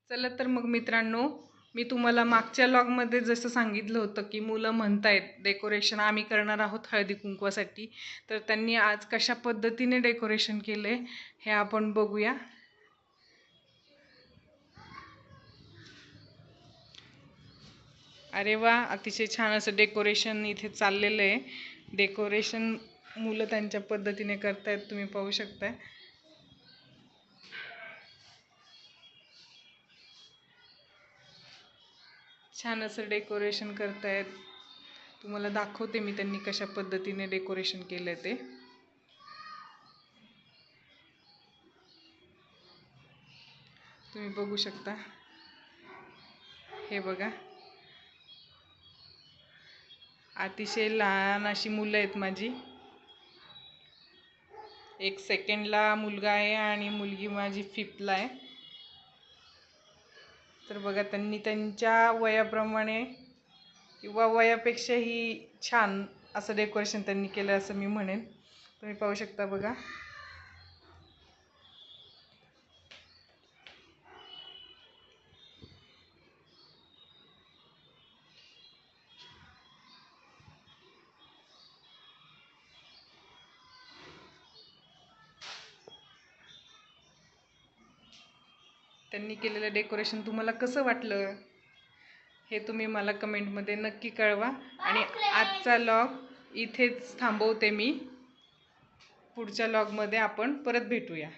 चला तर मग मित्रांनो, मी तुम्हाला मागच्या लॉगमध्ये जसं सांगितलं होतं की मुलं म्हणतायत डेकोरेशन आम्ही करणार आहोत हळदी कुंकवासाठी, तर त्यांनी आज कशा पद्धतीने डेकोरेशन केले हे आपण बघूया। अरे वा, अतिशय छान असं डेकोरेशन इथे चाललेलं आहे। डेकोरेशन मुलं त्यांच्या पद्धतीने करतायत, तुम्ही पाहू शकताय। छान असं डेकोरेशन करतायत। तुम्हाला दाखवते मी त्यांनी कशा पद्धतीने डेकोरेशन केले ते। तुम्ही बघू शकता, हे बघा, अतिशय लहान अशी मुलं आहेत माझी। एक सेकंडला मुलगा आहे आणि मुलगी माझी 5th ला आहे। तर बघा, त्यांनी त्यांच्या वयाप्रमाणे किंवा वयापेक्षाही छान असं डेकोरेशन त्यांनी केलं असं मी म्हणेन। तुम्ही पाहू शकता बघा। त्यांनी केलेलं डेकोरेशन तुम्हाला कसं वाटलं हे तुम्ही मला कमेंटमध्ये नक्की कळवा। आणि आजचा लॉग इथेच थांबवते मी। पुढच्या लॉगमध्ये आपण परत भेटूया।